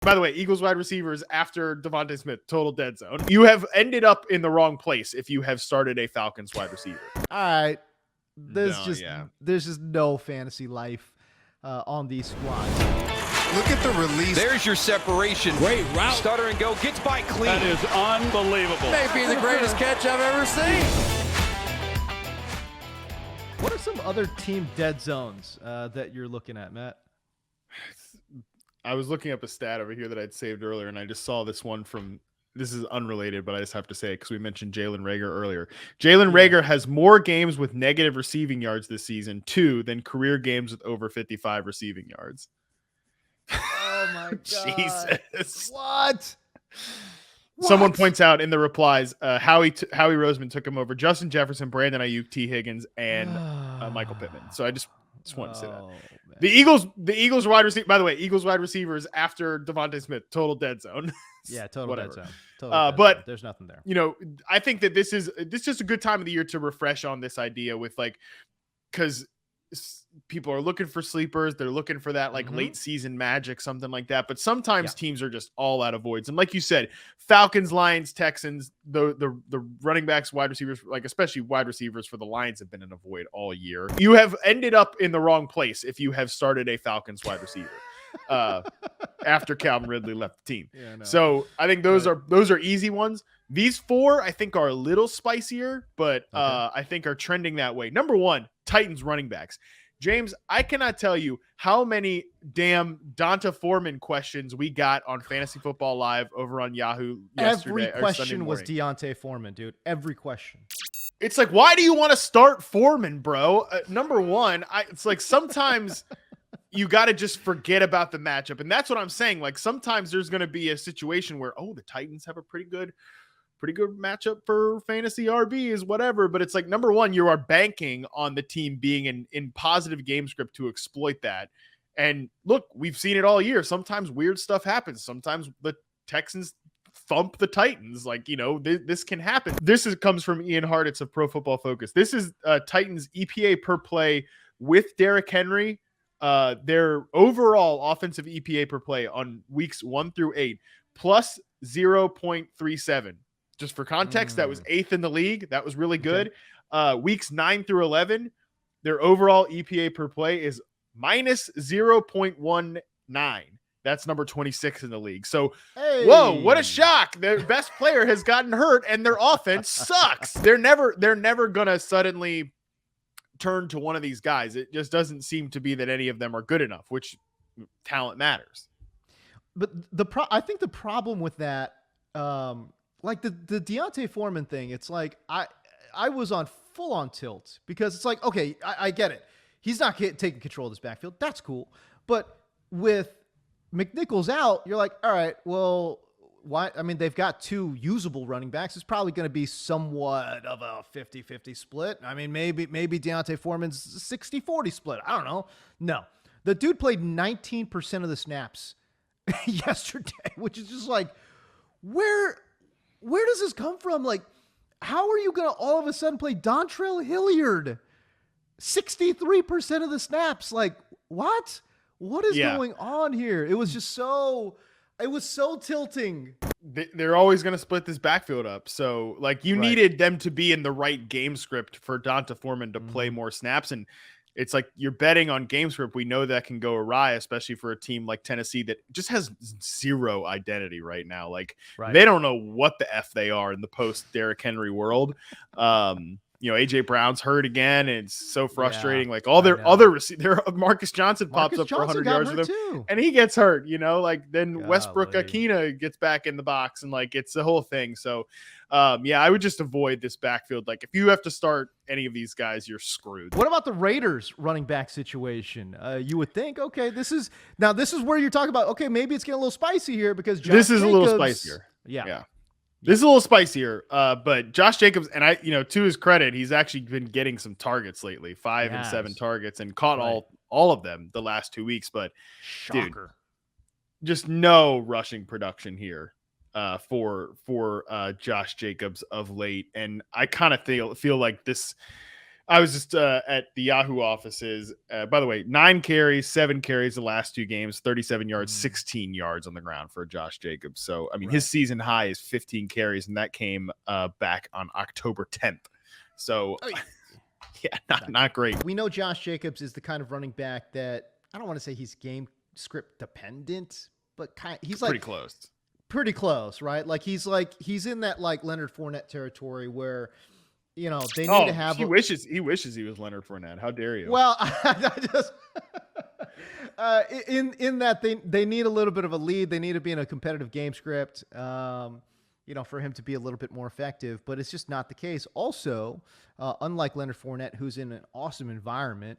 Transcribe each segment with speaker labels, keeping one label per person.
Speaker 1: By the way, Eagles wide receivers after Devontae Smith, total dead zone. You have ended up in the wrong place if you have started a Falcons wide receiver.
Speaker 2: All right. There's just no fantasy life on these squads.
Speaker 3: Look at the release.
Speaker 4: There's your separation.
Speaker 5: Great route.
Speaker 4: Stutter and go. Gets by clean.
Speaker 5: That is unbelievable.
Speaker 3: May be the greatest catch I've ever seen.
Speaker 2: What are some other team dead zones that you're looking at, Matt?
Speaker 1: I was looking up a stat over here that I'd saved earlier, and I just saw this one from – this is unrelated, but I just have to say it because we mentioned Jalen Reagor earlier. Jalen Reagor has more games with negative receiving yards this season, 2, than career games with over 55 receiving yards.
Speaker 2: Oh, my God.
Speaker 1: Jesus.
Speaker 2: What?
Speaker 1: Someone points out in the replies, Howie Roseman took him over Justin Jefferson, Brandon Ayuk, T. Higgins, and Michael Pittman. So I just wanted to say that. Man. The Eagles wide receiver, by the way, Eagles wide receivers after Devontae Smith, total dead zone.
Speaker 2: Yeah, total dead zone.
Speaker 1: But
Speaker 2: there's nothing there.
Speaker 1: You know, I think that this is just a good time of the year to refresh on this idea with because people are looking for sleepers. They're looking for that late season magic, something like that. But sometimes teams are just all out of voids. And like you said, Falcons, Lions, Texans, the running backs, wide receivers, especially wide receivers for the Lions have been in a void all year. You have ended up in the wrong place if you have started a Falcons wide receiver after Calvin Ridley left the team. Yeah, no. So I think those are easy ones. These 4 I think are a little spicier, but I think are trending that way. Number 1, Titans running backs. James, I cannot tell you how many damn Donta Foreman questions we got on Fantasy Football Live over on Yahoo yesterday.
Speaker 2: Every question was Deontay Foreman, dude. Every question.
Speaker 1: It's like, why do you want to start Foreman, bro? Number 1, it's like sometimes you got to just forget about the matchup. And that's what I'm saying. Like sometimes there's going to be a situation where, the Titans have a pretty good matchup for fantasy RBs, whatever. But it's like, number 1, you are banking on the team being in positive game script to exploit that. And look, we've seen it all year. Sometimes weird stuff happens. Sometimes the Texans thump the Titans. This can happen. This comes from Ian Hartitz of Pro Football Focus. This is Titans EPA per play with Derrick Henry. Their overall offensive EPA per play on weeks 1 through 8 plus 0.37. Just for context, that was 8th in the league. That was really good. Weeks 9 through 11, their overall EPA per play is minus 0.19. That's number 26 in the league. So, Whoa, what a shock. Their best player has gotten hurt and their offense sucks. They're never going to suddenly turn to one of these guys. It just doesn't seem to be that any of them are good enough, which talent matters.
Speaker 2: But I think the problem with that, like the Deontay Foreman thing, it's like I was on full on tilt because it's like, okay, I get it. He's not taking control of this backfield. That's cool. But with McNichols out, you're like, all right, well, why? I mean, they've got 2 usable running backs. It's probably going to be somewhat of a 50-50 split. I mean, maybe Deontay Foreman's 60-40 split. I don't know. No, the dude played 19% of the snaps yesterday, which is just like, where does this come from? Like, how are you going to all of a sudden play Dontrell Hilliard 63% of the snaps? Like, what? What is going on here? It was just so tilting.
Speaker 1: They're always going to split this backfield up. So, you needed them to be in the right game script for Donta Foreman to play more snaps. And it's like you're betting on game script. We know that can go awry, especially for a team like Tennessee that just has zero identity right now. They don't know what the F they are in the post Derrick Henry world. AJ Brown's hurt again, and it's so frustrating.
Speaker 2: Yeah,
Speaker 1: all their other receivers, Marcus Johnson pops up for 100 yards with them, and he gets hurt. Then Westbrook Akina gets back in the box, and it's the whole thing. So, I would just avoid this backfield. If you have to start any of these guys, you're screwed.
Speaker 2: What about the Raiders running back situation? You would think, okay, this is where you're talking about. Okay, maybe it's getting a little spicy here because
Speaker 1: this is a little spicier.
Speaker 2: Yeah.
Speaker 1: This is a little spicier, but Josh Jacobs, and to his credit, he's actually been getting some targets lately, 5 and 7 targets, and caught all of them the last 2 weeks. But
Speaker 2: shocker,
Speaker 1: dude, just no rushing production here for Josh Jacobs of late, and I kind of feel like this I was just at the Yahoo offices. By the way, 9 carries, 7 carries the last 2 games, 37 yards, 16 yards on the ground for Josh Jacobs. So, I mean, his season high is 15 carries, and that came back on October 10th. So, yeah, not great.
Speaker 2: We know Josh Jacobs is the kind of running back that I don't want to say he's game script dependent, but he's like pretty close, right? Like he's in that like Leonard Fournette territory where, you know, they need to have.
Speaker 1: He wishes he was Leonard Fournette. How dare you?
Speaker 2: Well, I just in that they need a little bit of a lead. They need to be in a competitive game script, you know, for him to be a little bit more effective. But it's just not the case. Also, unlike Leonard Fournette, who's in an awesome environment,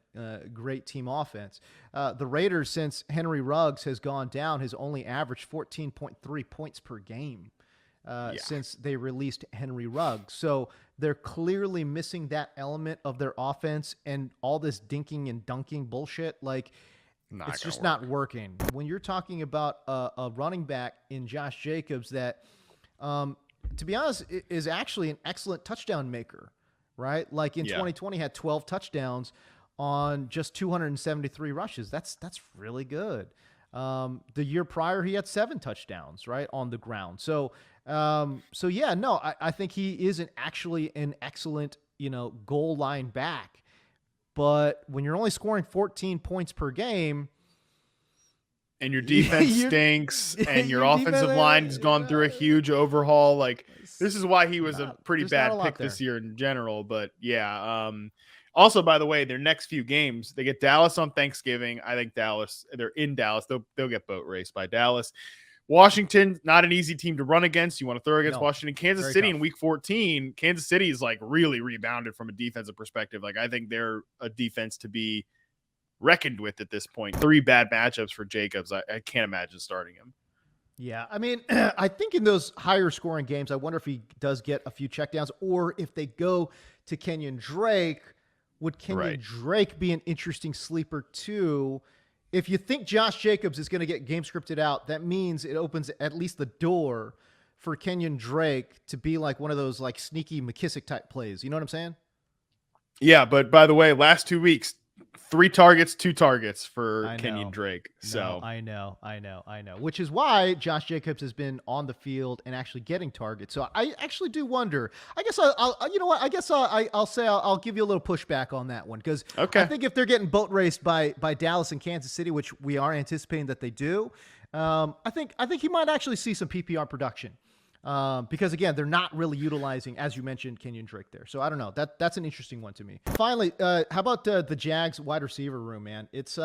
Speaker 2: great team offense, the Raiders, since Henry Ruggs has gone down, has only averaged 14.3 points per game. Since they released Henry Ruggs. So they're clearly missing that element of their offense, and all this dinking and dunking bullshit. Like, it's just not working. When you're talking about a running back in Josh Jacobs that, to be honest, is actually an excellent touchdown maker, right? Like in 2020 had 12 touchdowns on just 273 rushes. That's really good. The year prior, he had 7 touchdowns, right, on the ground. So yeah, no, I think he is actually an excellent, you know, goal line back. But when you're only scoring 14 points per game,
Speaker 1: and your defense stinks, and your offensive line has gone through a huge overhaul, like this is why he was a pretty bad pick this year in general. But yeah, also, by the way, their next few games, they get Dallas on Thanksgiving. I think they're in Dallas. They'll get boat raced by Dallas. Washington, not an easy team to run against. You want to throw against Washington. Kansas City in week 14. Kansas City is like really rebounded from a defensive perspective. Like I think they're a defense to be reckoned with at this point. 3 bad matchups for Jacobs. I can't imagine starting him.
Speaker 2: Yeah, I mean, I think in those higher scoring games, I wonder if he does get a few checkdowns, or if they go to Kenyon Drake. Would Kenyon Drake be an interesting sleeper too? If you think Josh Jacobs is going to get game scripted out, that means it opens at least the door for Kenyon Drake to be like one of those like sneaky McKissick type plays. You know what I'm saying?
Speaker 1: Yeah, but by the way, last 2 weeks, 3 targets, 2 targets for Kenyon Drake. So
Speaker 2: I know. Which is why Josh Jacobs has been on the field and actually getting targets. So I actually do wonder. I guess I'll you know what? I guess I'll say I'll give you a little pushback on that one, because I think if they're getting boat raced by Dallas and Kansas City, which we are anticipating that they do, I think he might actually see some PPR production. Because again, they're not really utilizing, as you mentioned, Kenyon Drake there. So I don't know. That's an interesting one to me. Finally, how about the Jags wide receiver room, man? It's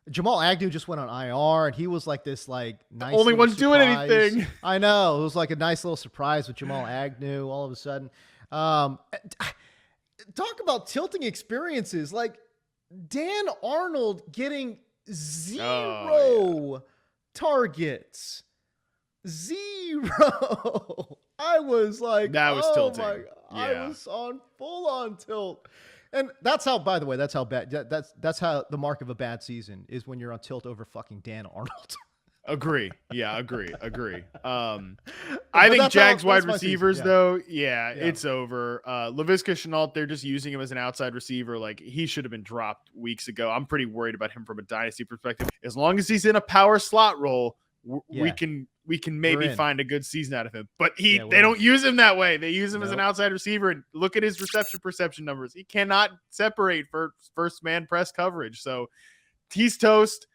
Speaker 2: Jamal Agnew just went on IR, and he was like this like nice
Speaker 1: only one doing
Speaker 2: surprise.
Speaker 1: anything.
Speaker 2: I know. It was like a nice little surprise with Jamal Agnew all of a sudden. Talk about tilting experiences. Like Dan Arnold getting 0 targets. 0. I was like,
Speaker 1: that was tilting.
Speaker 2: My God. I was on full on tilt. And that's how, by the way, that's how bad, that's how the mark of a bad season is, when you're on tilt over fucking Dan Arnold.
Speaker 1: Agree. Yeah, agree. I think Jags wide receivers, though, it's over. Laviska Shenault, they're just using him as an outside receiver. Like, he should have been dropped weeks ago. I'm pretty worried about him from a dynasty perspective. As long as he's in a power slot role, we can maybe find a good season out of him. But they don't use him that way. They use him as an outside receiver, and look at his reception perception numbers. He cannot separate for first man press coverage. So he's toast.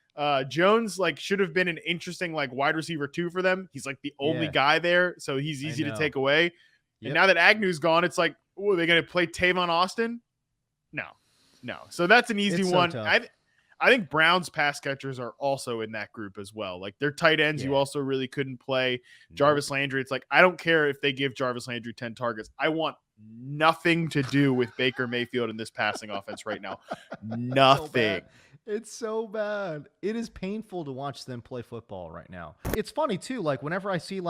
Speaker 1: Jones should have been an interesting wide receiver 2 for them. He's the only guy there, so he's easy to take away. And now that Agnew's gone, it's are they going to play Tavon Austin? No. So that's an easy one. I think Brown's pass catchers are also in that group as well. Their tight ends, you also really couldn't play. Jarvis Landry, it's I don't care if they give Jarvis Landry 10 targets. I want nothing to do with Baker Mayfield in this passing offense right now. Nothing.
Speaker 2: It's so bad. It is painful to watch them play football right now. It's funny too. Whenever I see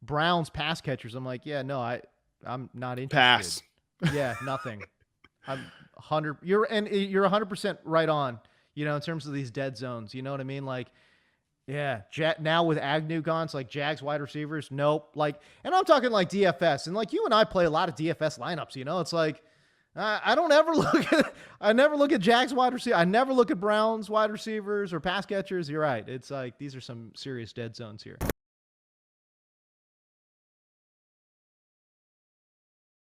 Speaker 2: Brown's pass catchers, I'm I'm not interested.
Speaker 1: Pass.
Speaker 2: Yeah, nothing. I'm 100. You're 100% right on. In terms of these dead zones, you know what I mean? Now with Agnew gone, it's Jags wide receivers. Nope. And I'm talking DFS, and you and I play a lot of DFS lineups. It's I don't ever look at. I never look at Jags wide receiver. I never look at Browns wide receivers or pass catchers. You're right. It's like these are some serious dead zones here.